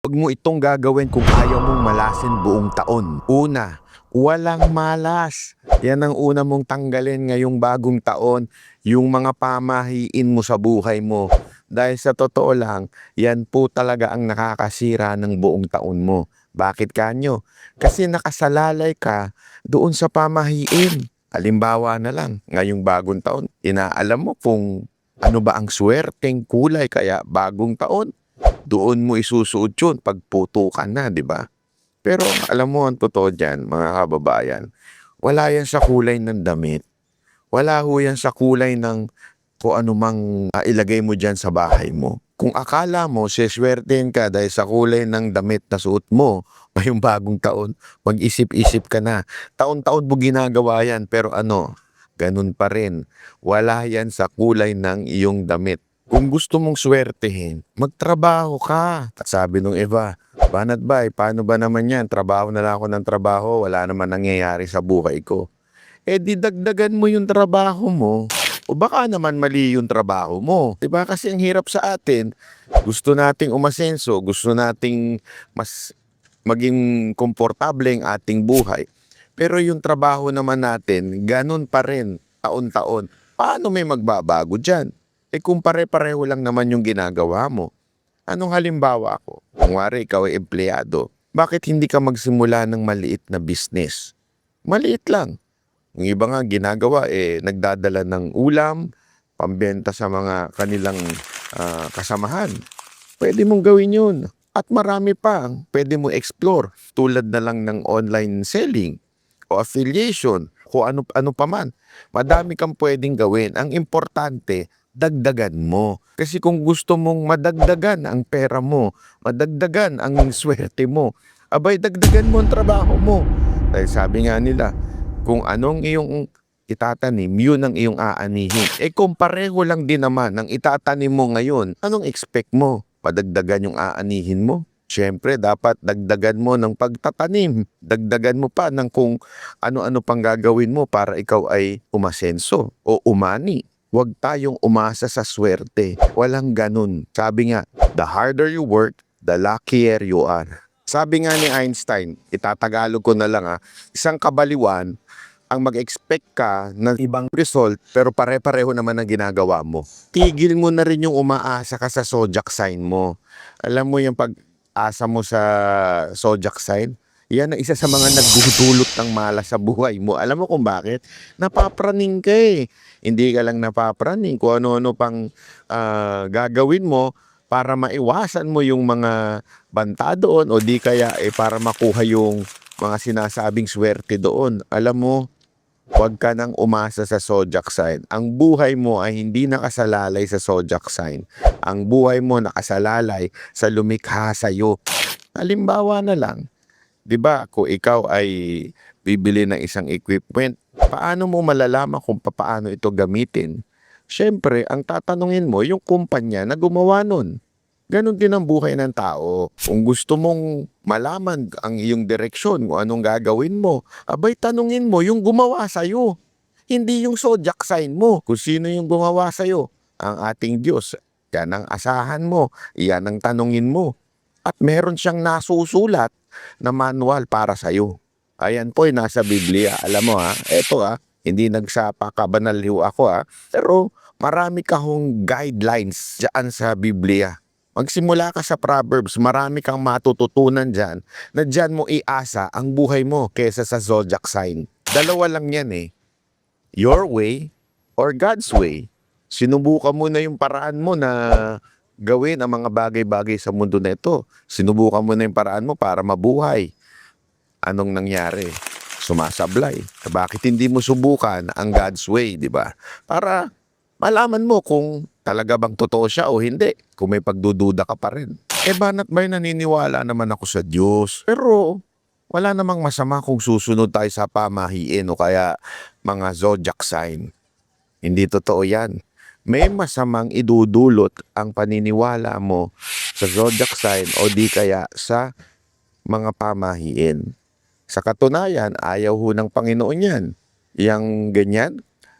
Huwag mo itong gagawin kung ayaw mong malasin buong taon. Una, walang malas. Yan ang una mong tanggalin ngayong bagong taon, yung mga pamahiin mo sa buhay mo. Dahil sa totoo lang, yan po talaga ang nakakasira ng buong taon mo. Bakit kanyo? Kasi nakasalalay ka doon sa pamahiin. Halimbawa na lang, ngayong bagong taon, inaalam mo kung ano ba ang swerteng kulay kaya bagong taon. Doon mo isusuot yun pag putukan na, di ba? Pero alam mo, ang totoo dyan, mga kababayan, wala yan sa kulay ng damit. Wala ho yan sa kulay ng kung ano mang ilagay mo dyan sa bahay mo. Kung akala mo, siswertein ka dahil sa kulay ng damit na suot mo ngayong bagong taon, mag-isip-isip ka na. Taon-taon mo ginagawa yan, pero ganun pa rin. Wala yan sa kulay ng iyong damit. Kung gusto mong swertehin, magtrabaho ka. At sabi nung iba, Banat bay, paano ba naman yan? Trabaho na lang ako ng trabaho, wala naman nangyayari sa buhay ko. Eh di dagdagan mo yung trabaho mo. O baka naman mali yung trabaho mo. Diba? Kasi ang hirap sa atin, gusto nating umasenso, gusto nating mas maging komportable ang ating buhay. Pero yung trabaho naman natin, ganun pa rin, taon-taon. Paano may magbabago dyan? Eh kung pare-pareho lang naman yung ginagawa mo. Anong halimbawa ko? Kung wari ikaw ay empleyado, bakit hindi ka magsimula ng maliit na business? Maliit lang. Yung iba nga ginagawa nagdadala ng ulam, pambenta sa mga kanilang kasamahan. Pwede mong gawin yun. At marami pa ang pwede mo explore tulad na lang ng online selling o affiliation o ano pa man. Madami kang pwedeng gawin. Ang importante, dagdagan mo. Kasi kung gusto mong madagdagan ang pera mo, madagdagan ang swerte mo, abay dagdagan mo ang trabaho mo. Dahil sabi nga nila, kung anong iyong itatanim, yun ang iyong aanihin. Eh kung pareho lang din naman ang itatanim mo ngayon, anong expect mo? Padagdagan yung aanihin mo? Siyempre, dapat dagdagan mo ng pagtatanim. Dagdagan mo pa ng kung ano-ano pang gagawin mo para ikaw ay umasenso o umani. Huwag tayong umasa sa swerte. Walang ganun. Sabi nga, the harder you work, the luckier you are. Sabi nga ni Einstein, itatagalog ko na lang isang kabaliwan ang mag-expect ka ng ibang result pero pare-pareho naman ang ginagawa mo. Tigil mo na rin yung umaasa ka sa zodiac sign mo. Alam mo yung pag-asa mo sa zodiac sign? Yan ang isa sa mga nagdudulot ng malas sa buhay mo. Alam mo kung bakit? Napapraning ka eh. Hindi ka lang napapraning kung ano-ano pang gagawin mo para maiwasan mo yung mga banta doon o di kaya para makuha yung mga sinasabing swerte doon. Alam mo, huwag ka nang umasa sa zodiac sign. Ang buhay mo ay hindi nakasalalay sa zodiac sign. Ang buhay mo nakasalalay sa lumikha sa'yo. Halimbawa na lang, di ba, kung ikaw ay bibili ng isang equipment, paano mo malalaman kung paano ito gamitin? Siyempre, ang tatanungin mo yung kumpanya na gumawa nun. Ganon din ang buhay ng tao. Kung gusto mong malaman ang iyong direksyon, kung anong gagawin mo, abay tanungin mo yung gumawa sa'yo. Hindi yung zodiac sign mo. Kung sino yung gumawa sa'yo, ang ating Diyos. Yan ang asahan mo. Yan ang tanungin mo. At meron siyang nasusulat na manual para sa'yo. Ayan po ay nasa Biblia. Alam mo eto hindi nagsapakabanaliw ako pero marami kahong guidelines dyan sa Biblia. Magsimula ka sa Proverbs, marami kang matututunan dyan na dyan mo iasa ang buhay mo kesa sa zodiac sign. Dalawa lang yan your way or God's way. Sinubukan mo na yung paraan mo na gawin ang mga bagay-bagay sa mundo na ito. Sinubukan mo na yung paraan mo para mabuhay. Anong nangyari? Sumasablay. Bakit hindi mo subukan ang God's way, di ba? Para malaman mo kung talaga bang totoo siya o hindi. Kung may pagdududa ka pa rin. Banat bay, naniniwala naman ako sa Diyos. Pero wala namang masama kung susunod tayo sa pamahiin o kaya mga zodiac sign. Hindi totoo yan. May masamang idudulot ang paniniwala mo sa zodiac sign o di kaya sa mga pamahiin. Sa katunayan, ayaw ho ng Panginoon yan. Yang ganyan,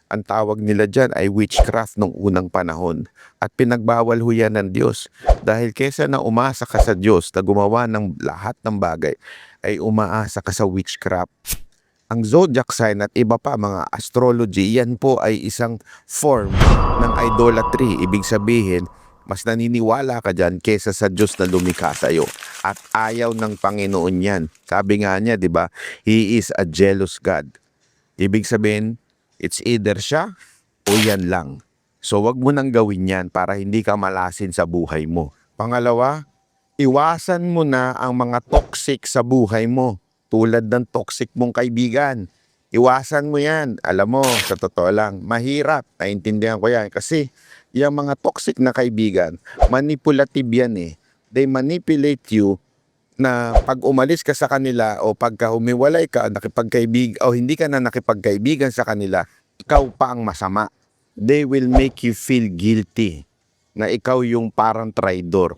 Ang tawag nila dyan ay witchcraft nung unang panahon. At pinagbawal ho yan ng Diyos. Dahil kesa na umasa ka sa Diyos na gumawa ng lahat ng bagay, ay umaasa ka sa witchcraft. Ang zodiac sign at iba pa mga astrology, yan po ay isang form ng idolatry. Ibig sabihin, mas naniniwala ka dyan kesa sa Diyos na lumikha sa'yo. At ayaw ng Panginoon yan. Sabi nga niya, di ba? He is a jealous God. Ibig sabihin, it's either siya o yan lang. So wag mo nang gawin yan para hindi ka malasin sa buhay mo. Pangalawa, iwasan mo na ang mga toxic sa buhay mo. Tulad ng toxic mong kaibigan. Iwasan mo yan. Alam mo, sa totoo lang, mahirap. Naintindihan ko yan. Kasi yung mga toxic na kaibigan, manipulative yan eh. They manipulate you na pag umalis ka sa kanila o pagka humiwalay ka, o hindi ka na nakipagkaibigan sa kanila, ikaw pa ang masama. They will make you feel guilty na ikaw yung parang traidor.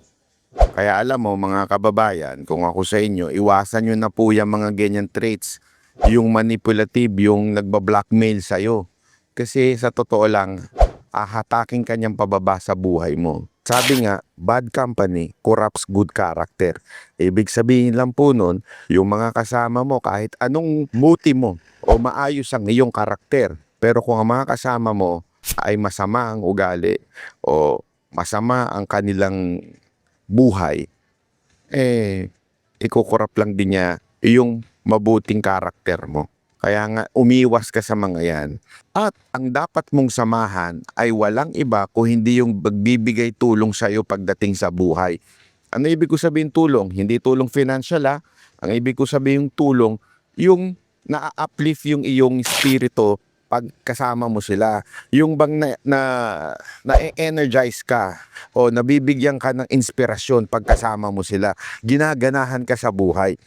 Kaya alam mo mga kababayan, kung ako sa inyo, iwasan nyo na po yung mga ganyan traits. Yung manipulative, yung nagbablockmail sa'yo. Kasi sa totoo lang, ahataking kanyang pababa sa buhay mo. Sabi nga, bad company corrupts good character. Ibig sabihin lang po nun, yung mga kasama mo kahit anong muti mo o maayos ang iyong karakter. Pero kung ang mga kasama mo ay masama ang ugali o masama ang kanilang buhay, ikukurap lang din niya yung mabuting karakter mo. Kaya nga, umiwas ka sa mga yan. At ang dapat mong samahan ay walang iba kung hindi yung magbibigay tulong sa iyo pagdating sa buhay. Ano ibig ko sabihin tulong? Hindi tulong financial ha. Ang ibig ko sabihin tulong, yung na-uplift yung iyong spirito pag kasama mo sila. Yung bang na-energize ka o nabibigyan ka ng inspirasyon pag kasama mo sila. Ginaganahan ka sa buhay.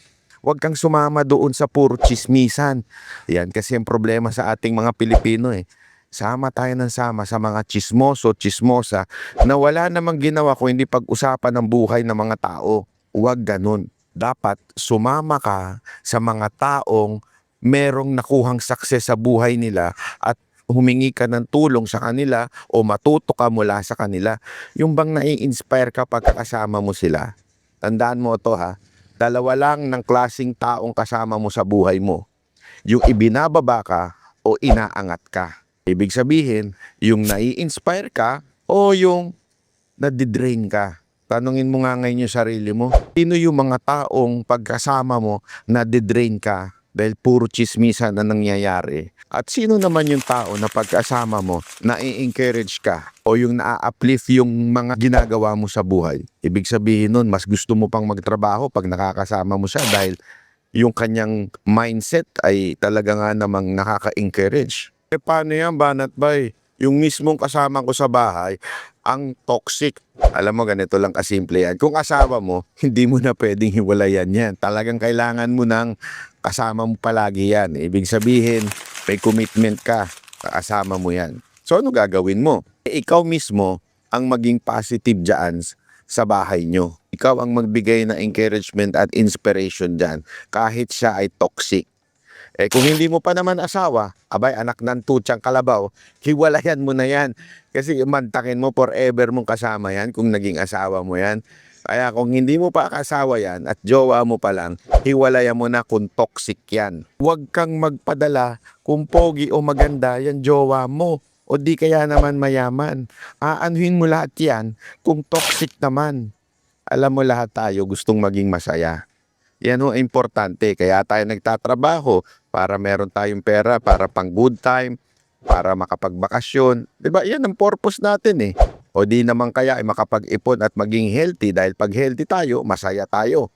Huwag kang sumama doon sa puro chismisan. Yan kasi ang problema sa ating mga Pilipino eh. Sama tayo ng sama sa mga chismoso, chismosa na wala namang ginawa kung hindi pag-usapan ng buhay ng mga tao. Huwag ganun. Dapat sumama ka sa mga taong merong nakuhang success sa buhay nila at humingi ka ng tulong sa kanila o matuto ka mula sa kanila. Yung bang nai-inspire ka pagkakasama mo sila. Tandaan mo ito ha. Dalawa lang ng klaseng taong kasama mo sa buhay mo. Yung ibinababa ka o inaangat ka. Ibig sabihin, yung nai-inspire ka o yung nadidrain ka. Tanungin mo nga ngayon yung sarili mo. Sino yung mga taong pagkasama mo nadidrain ka dahil puro chismisan na nangyayari? At sino naman yung tao na pagkasama mo na-encourage ka o yung na-uplift yung mga ginagawa mo sa buhay? Ibig sabihin nun, mas gusto mo pang magtrabaho pag nakakasama mo siya dahil yung kanyang mindset ay talaga nga namang nakaka-encourage. Paano yan, Banat Bay? Yung mismong kasama ko sa bahay, ang toxic. Alam mo, ganito lang kasimple yan. Kung asawa mo, hindi mo na pwedeng hiwalayan yan. Talagang kailangan mo ng kasama mo palagi yan. Ibig sabihin, may commitment ka, kasama mo yan. So ano gagawin mo? Ikaw mismo ang maging positive dyan sa bahay nyo. Ikaw ang magbigay ng encouragement at inspiration dyan kahit siya ay toxic. Kung hindi mo pa naman asawa, abay anak ng tutsang kalabaw, hiwalayan mo na yan. Kasi mantakin mo forever mong kasama yan kung naging asawa mo yan. Kaya kung hindi mo pa kasawa yan at jowa mo pa lang, hiwalayan mo na kung toxic yan. Huwag kang magpadala kung pogi o maganda yan jowa mo o di kaya naman mayaman. Aanuhin mo lahat yan kung toxic naman. Alam mo lahat tayo gustong maging masaya. Yan o importante. Kaya tayo nagtatrabaho para meron tayong pera, para pang good time, para makapagbakasyon. Diba? Yan ang purpose natin eh. O di naman kaya ay makapag-ipon at maging healthy dahil pag healthy tayo, masaya tayo.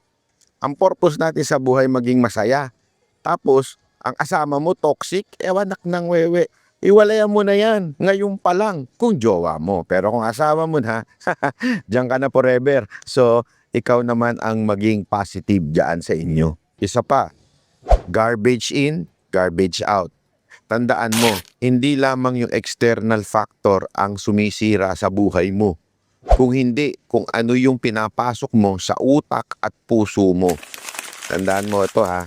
Ang purpose natin sa buhay maging masaya. Tapos, ang asama mo toxic, ewanak ng wewe. Iwalayan mo na yan, ngayon pa lang, kung jowa mo. Pero kung asawa mo na, diyan ka na forever. So, ikaw naman ang maging positive dyan sa inyo. Isa pa, garbage in, garbage out. Tandaan mo, hindi lamang yung external factor ang sumisira sa buhay mo. Kung hindi, kung ano yung pinapasok mo sa utak at puso mo. Tandaan mo ito ha.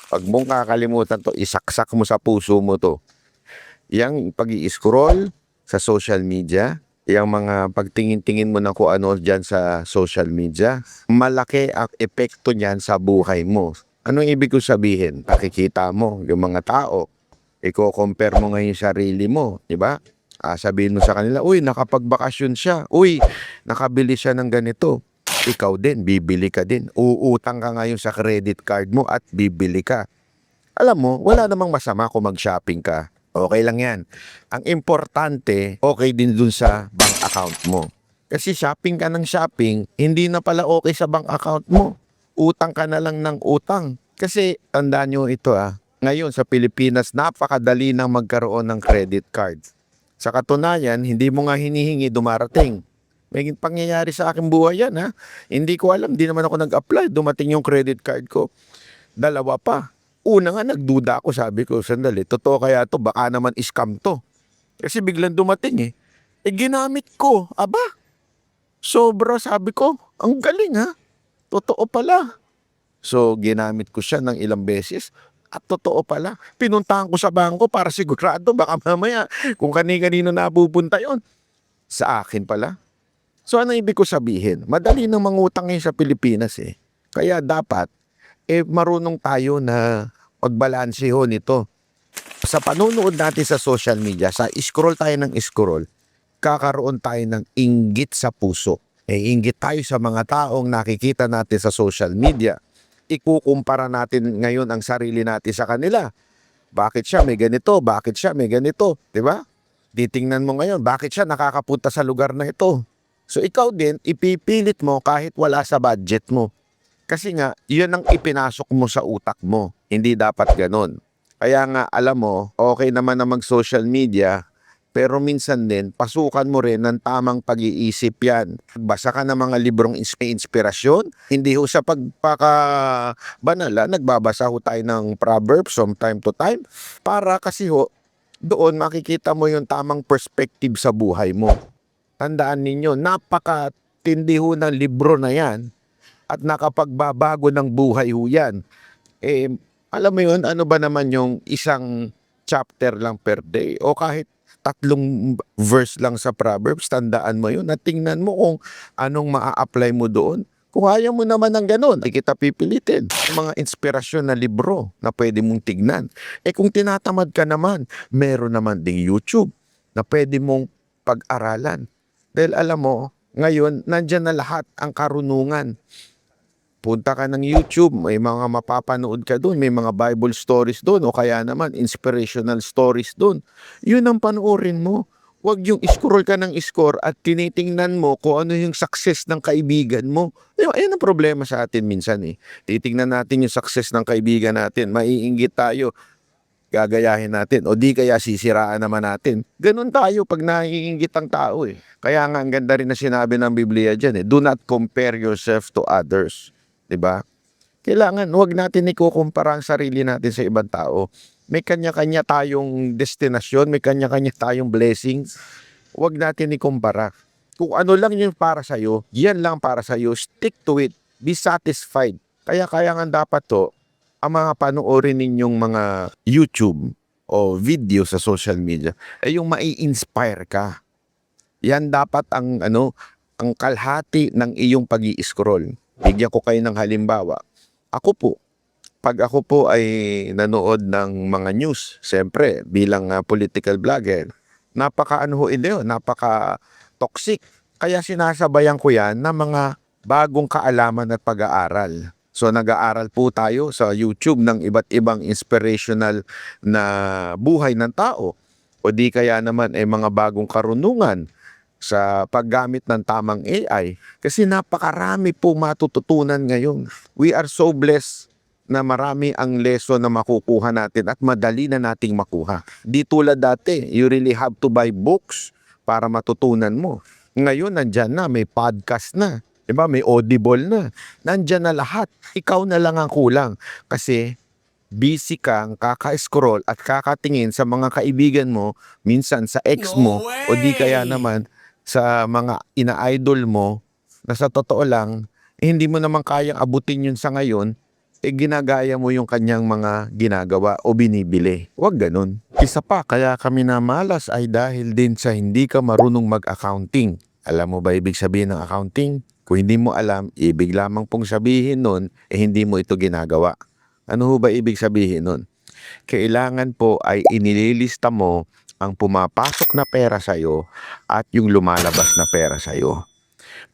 Pag mong kakalimutan to, isaksak mo sa puso mo to. Yang pag-i-scroll sa social media, yung mga pagtingin-tingin mo na kung ano dyan sa social media, malaki ang epekto niyan sa buhay mo. Anong ibig ko sabihin? Pakikita mo yung mga tao, i-compare mo ngayon sarili mo, di ba? Sabihin mo sa kanila, uy, nakapagbakasyon siya. Uy, nakabili siya ng ganito. Ikaw din, bibili ka din. Uutang ka ngayon sa credit card mo at bibili ka. Alam mo, wala namang masama kung mag-shopping ka. Okay lang yan. Ang importante, okay din dun sa bank account mo. Kasi shopping ka ng shopping, hindi na pala okay sa bank account mo. Utang ka na lang ng utang. Kasi, tandaan nyo ito ngayon sa Pilipinas, napakadali nang magkaroon ng credit card. Sa katunayan, hindi mo nga hinihingi dumarating. May pangyayari sa aking buhay yan Hindi ko alam, hindi naman ako nag-apply. Dumating yung credit card ko. Dalawa pa. Una nga, nagduda ako, sabi ko, sandali, totoo kaya to? Baka naman scam to. Kasi biglang dumating ginamit ko, sobra, sabi ko, ang galing totoo pala. So, ginamit ko siya ng ilang beses at totoo pala. Pinuntahan ko sa bangko para sigurado, baka mamaya kung kani-kanino napupunta yon sa akin pala. So, ano ibig ko sabihin? Madali nang mangutang ngayon sa Pilipinas Kaya dapat, marunong tayo na magbalanse nito. Sa panonood natin sa social media, sa scroll tayo ng scroll, kakaroon tayo ng inggit sa puso. Inggit tayo sa mga taong nakikita natin sa social media. Ikukumpara natin ngayon ang sarili natin sa kanila. Bakit siya may ganito? Bakit siya may ganito? Diba? Titingnan mo ngayon, bakit siya nakakapunta sa lugar na ito? So ikaw din, ipipilit mo kahit wala sa budget mo. Kasi nga, yun ang ipinasok mo sa utak mo. Hindi dapat ganon. Kaya nga, alam mo, okay naman na mag-social media, pero minsan din, pasukan mo rin ng tamang pag-iisip yan. Basa ka ng mga librong inspirasyon. Hindi sa pagpaka-banala, nagbabasa tayo ng Proverbs from time to time. Para kasi doon makikita mo yung tamang perspective sa buhay mo. Tandaan ninyo, napakatindi ng libro na yan. At nakapagbabago ng buhay yan. Alam mo yun, ano ba naman yung isang chapter lang per day o kahit 3 verse lang sa Proverbs, tandaan mo yun at tingnan mo kung anong maa-apply mo doon. Kung ayaw mo naman ng ganun, hindi kita pipilitin. Mga inspirasyon na libro na pwede mong tignan. Kung tinatamad ka naman, meron naman ding YouTube na pwede mong pag-aralan. Dahil alam mo, ngayon, nandyan na lahat ang karunungan. Punta ka ng YouTube, may mga mapapanood ka doon, may mga Bible stories doon o kaya naman inspirational stories doon. Yun ang panoorin mo. Huwag yung scroll ka ng score at tinitingnan mo kung ano yung success ng kaibigan mo. Ayun ang problema sa atin minsan Titingnan natin yung success ng kaibigan natin, maiinggit tayo, gagayahin natin o di kaya sisiraan naman natin. Ganun tayo pag naiinggit ang tao Kaya nga ang ganda rin na sinabi ng Biblia dyan do not compare yourself to others. Diba? Kailangan, huwag natin ikukumpara ang sarili natin sa ibang tao. May kanya-kanya tayong destinasyon, may kanya-kanya tayong blessings. Huwag natin ikumpara. Kung ano lang yung para sa'yo, yan lang para sa'yo. Stick to it. Be satisfied. Kaya nga dapat ang mga panoorin ninyong mga YouTube o video sa social media, yung mai-inspire ka. Yan dapat ang kalahati ng iyong pag-i-scroll. Bigyan ko kayo ng halimbawa. Pag ako po ay nanood ng mga news, siyempre bilang political blogger, napaka-toxic. Kaya sinasabayan ko yan ng mga bagong kaalaman at pag-aaral. So nag-aaral po tayo sa YouTube ng iba't ibang inspirational na buhay ng tao. O di kaya naman mga bagong karunungan sa paggamit ng tamang AI. Kasi napakarami po matututunan ngayon. We are so blessed na marami ang lesson na makukuha natin at madali na nating makuha. Di tulad dati, you really have to buy books para matutunan mo. Ngayon, nandyan na, may podcast na. Diba? May Audible na. Nandyan na lahat. Ikaw na lang ang kulang. Kasi busy kang kaka-scroll at kakatingin sa mga kaibigan mo, minsan sa ex mo, o di kaya naman sa mga ina-idol mo, na sa totoo lang, hindi mo naman kayang abutin yun sa ngayon, ginagaya mo yung kanyang mga ginagawa o binibili. Huwag ganun. Isa pa, kaya kami namalas ay dahil din sa hindi ka marunong mag-accounting. Alam mo ba ibig sabihin ng accounting? Kung hindi mo alam, ibig lamang pong sabihin nun, hindi mo ito ginagawa. Ano ho ba ibig sabihin nun? Kailangan po ay inililista mo ang pumapasok na pera sa'yo at yung lumalabas na pera sa'yo.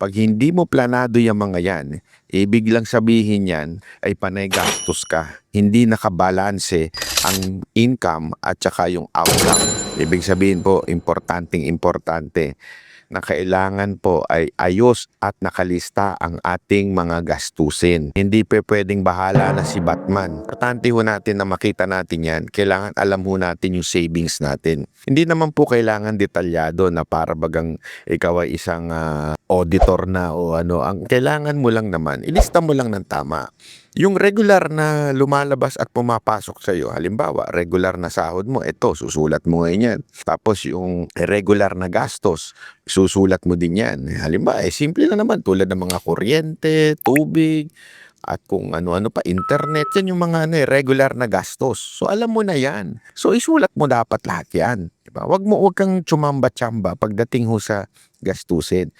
Pag hindi mo planado yung mga yan, ibig lang sabihin yan ay panay gastos ka. Hindi nakabalanse ang income at saka yung outcome. Ibig sabihin po, importante na kailangan po ay ayos at nakalista ang ating mga gastusin. Hindi pa pwedeng bahala na si Batman. Importante ho natin na makita natin yan. Kailangan alam ho natin yung savings natin. Hindi naman po kailangan detalyado na para bagang ikaw ay isang auditor na o ano. Ang kailangan mo lang naman, ilista mo lang ng tama. Yung regular na lumalabas at pumapasok sa iyo, halimbawa, regular na sahod mo, ito, susulat mo ngayon yan. Tapos yung regular na gastos, susulat mo din yan. Halimbawa, simple na naman tulad ng mga kuryente, tubig, at kung ano-ano pa, internet, yan yung mga regular na gastos. So alam mo na yan. So isulat mo dapat lahat yan. Diba? Wag kang tsumamba-tsamba pagdating ho sa gastusin.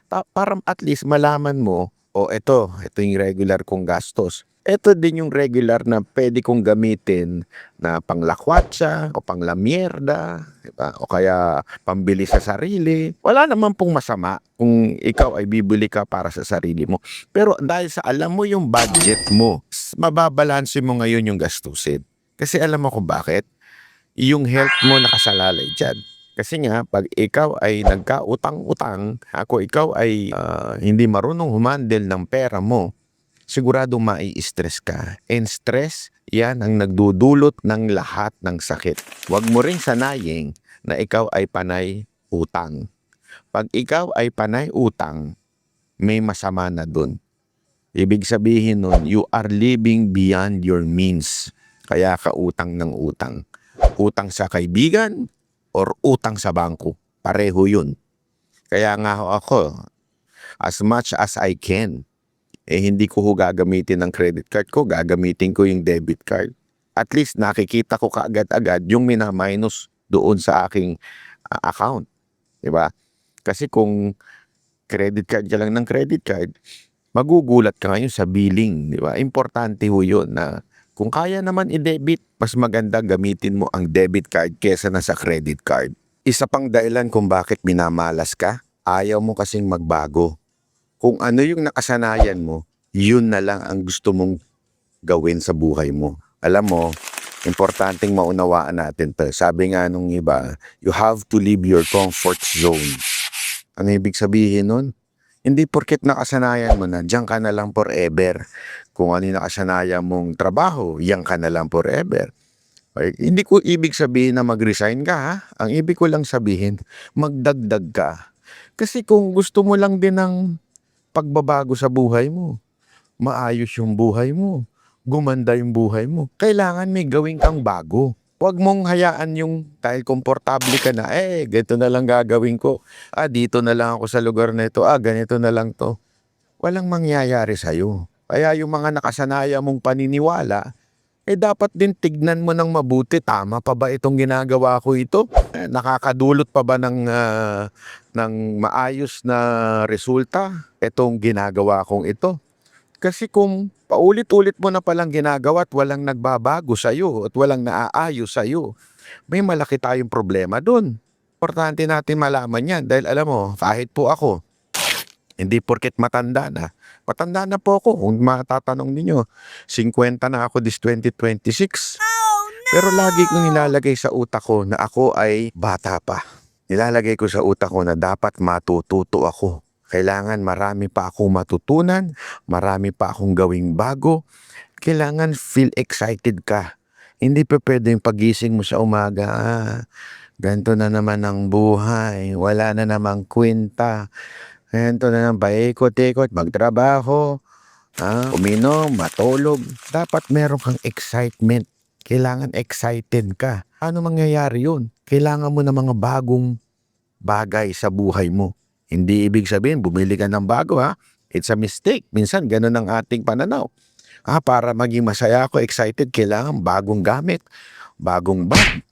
Para at least malaman mo, ito yung regular kong gastos. Ito din yung regular na pwede kong gamitin na panglakwatsa o panglamierda, diba? O kaya pambili sa sarili. Wala naman pong masama kung ikaw ay bibili ka para sa sarili mo. Pero dahil sa alam mo yung budget mo, mababalanse mo ngayon yung gastusin. Kasi alam mo kung bakit? Yung health mo nakasalalay dyan. Kasi nga, pag ikaw ay nagkautang-utang, ikaw ay hindi marunong humandle ng pera mo, siguradong mai-stress ka. And stress, yan ang nagdudulot ng lahat ng sakit. Huwag mo ring sanayin na ikaw ay panay utang. Pag ikaw ay panay utang, may masama na dun. Ibig sabihin nun, you are living beyond your means. Kaya ka utang ng utang. Utang sa kaibigan, or utang sa bangko. Pareho yun. Kaya nga ako, as much as I can, hindi ko gagamitin ng credit card ko, gagamitin ko yung debit card. At least nakikita ko kaagad-agad yung mina-minus doon sa aking account. Diba? Kasi kung credit card ka lang ng credit card, magugulat ka ngayon sa billing. Diba? Importante ho yun na kung kaya naman i-debit, mas maganda gamitin mo ang debit card kesa na sa credit card. Isa pang dahilan kung bakit minamalas ka, ayaw mo kasing magbago. Kung ano yung nakasanayan mo, yun na lang ang gusto mong gawin sa buhay mo. Alam mo, importanteng maunawaan natin to. Sabi nga nung iba, you have to leave your comfort zone. Ano ibig sabihin nun? Hindi porket nakasanayan mo na, diyan ka na lang forever. Kung ano yung nakasanayan mong trabaho, yan ka na lang forever. Okay? Hindi ko ibig sabihin na mag-resign ka, ha? Ang ibig ko lang sabihin, magdagdag ka. Kasi kung gusto mo lang din ng pagbabago sa buhay mo, maayos yung buhay mo, gumanda yung buhay mo, kailangan may gawin kang bago. Huwag mong hayaan yung dahil komportable ka na, ganito na lang gagawin ko. Dito na lang ako sa lugar na ito. Ganito na lang to. Walang mangyayari sa'yo. Kaya yung mga nakasanaya mong paniniwala, dapat din tignan mo ng mabuti. Tama pa ba itong ginagawa ko ito? Nakakadulot pa ba ng maayos na resulta itong ginagawa kong ito? Kasi kung paulit-ulit mo na palang ginagawa at walang nagbabago sa'yo at walang naaayos sa'yo, may malaki tayong problema dun. Importante natin malaman yan dahil alam mo, kahit po ako, hindi porket matanda na po ako. Kung matatanong ninyo, 50 na ako this 2026. Pero lagi kong nilalagay sa utak ko na ako ay bata pa. Nilalagay ko sa utak ko na dapat matututo ako. Kailangan marami pa akong matutunan, marami pa akong gawing bago. Kailangan feel excited ka. Hindi pa pwedeng pagising mo sa umaga, ganito na naman ang buhay, wala na namang kwenta. Ganito na naman, paikot-ikot, magtrabaho, uminom, matulog. Dapat meron kang excitement. Kailangan excited ka. Ano mangyayari yun? Kailangan mo ng mga bagong bagay sa buhay mo. Hindi ibig sabihin, bumili ka ng bago, ha? It's a mistake. Minsan, ganun ang ating pananaw. Para maging masaya ako, excited, kailangan bagong gamit, bagong bag,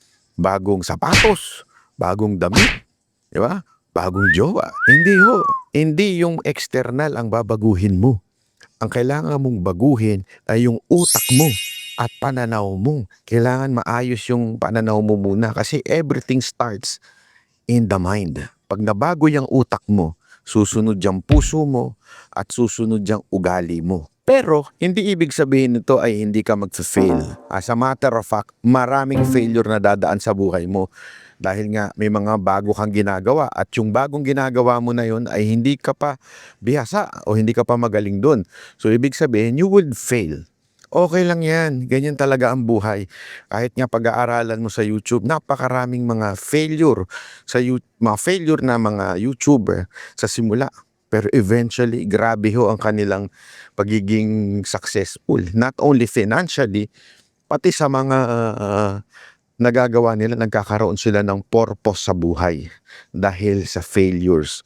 bagong sapatos, bagong damit, di ba? Bagong jowa. Hindi ho. Hindi yung external ang babaguhin mo. Ang kailangan mong baguhin ay yung utak mo at pananaw mo. Kailangan maayos yung pananaw mo muna kasi everything starts in the mind. Pag nabago yung utak mo, susunod yung puso mo at susunod yung ugali mo. Pero, hindi ibig sabihin nito ay hindi ka mag-fail. As a matter of fact, maraming failure na dadaan sa buhay mo. Dahil nga may mga bago kang ginagawa at yung bagong ginagawa mo na yun ay hindi ka pa bihasa o hindi ka pa magaling dun. So, ibig sabihin, you would fail. Okay lang yan. Ganyan talaga ang buhay. Kahit nga pag-aaralan mo sa YouTube, napakaraming mga failure mga failure na mga YouTuber sa simula. Pero eventually, grabe ho ang kanilang pagiging successful. Not only financially, pati sa mga nagagawa nila, nagkakaroon sila ng purpose sa buhay dahil sa failures.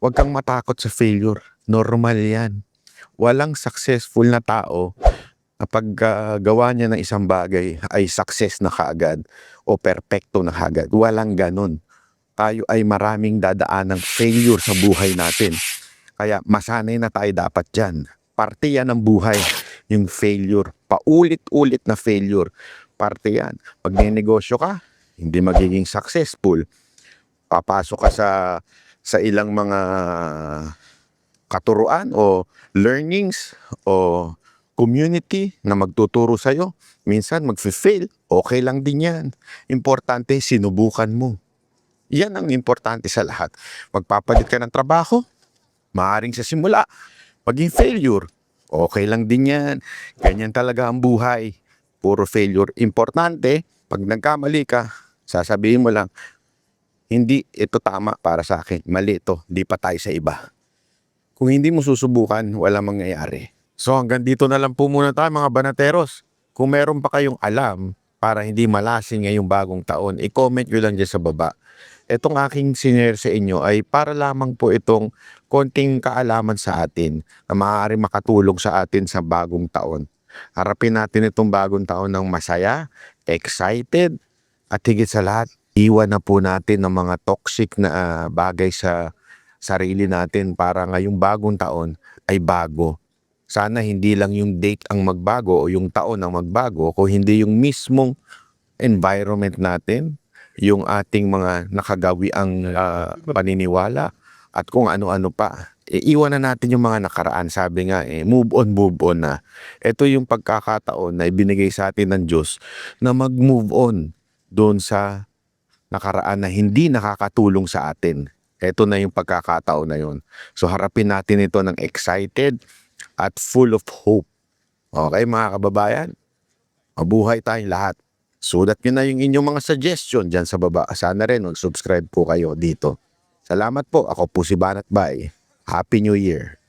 Huwag kang matakot sa failure. Normal yan. Walang successful na tao kapag gawa niya ng isang bagay ay success na kaagad o perpekto na kaagad. Walang ganun. Tayo ay maraming dadaan ng failure sa buhay natin. Kaya masanay na tayo dapat dyan. Parte yan ng buhay, yung failure. Paulit-ulit na failure. Parte yan. Pag ninegosyo ka, hindi magiging successful. Papasok ka sa ilang mga katuruan o learnings o community na magtuturo sa'yo. Minsan mag-fail, okay lang din yan. Importante, sinubukan mo. Yan ang importante sa lahat. Magpapalit ka ng trabaho, maaaring sa simula, maging failure. Okay lang din yan. Ganyan talaga ang buhay. Puro failure. Importante, pag nagkamali ka, sasabihin mo lang, hindi ito tama para sa akin. Mali ito. Di pa tayo sa iba. Kung hindi mo susubukan, wala mangyayari. So hanggang dito na lang po muna tayo mga banateros. Kung meron pa kayong alam para hindi malasin ngayong bagong taon, i-comment nyo lang dyan sa baba. Itong aking sinare sa inyo ay para lamang po itong konting kaalaman sa atin na maaari makatulong sa atin sa bagong taon. Harapin natin itong bagong taon ng masaya, excited, at higit sa lahat, iwan na po natin ng mga toxic na bagay sa sarili natin para ngayong bagong taon ay bago. Sana hindi lang yung date ang magbago o yung taon ang magbago, kung hindi yung mismong environment natin, yung ating mga nakagawiang paniniwala at kung ano-ano pa. Iwan na natin yung mga nakaraan. Sabi nga, move on na. Ito yung pagkakataon na ibinigay sa atin ng Diyos na mag-move on doon sa nakaraan na hindi nakakatulong sa atin. Ito na yung pagkakataon na yun. So harapin natin ito ng excited at full of hope. Okay mga kababayan? Mabuhay tayong lahat. Sulat nyo na yung inyong mga suggestion dyan sa baba. Sana rin mag-subscribe po kayo dito. Salamat po. Ako po si Banat Bay. Happy New Year.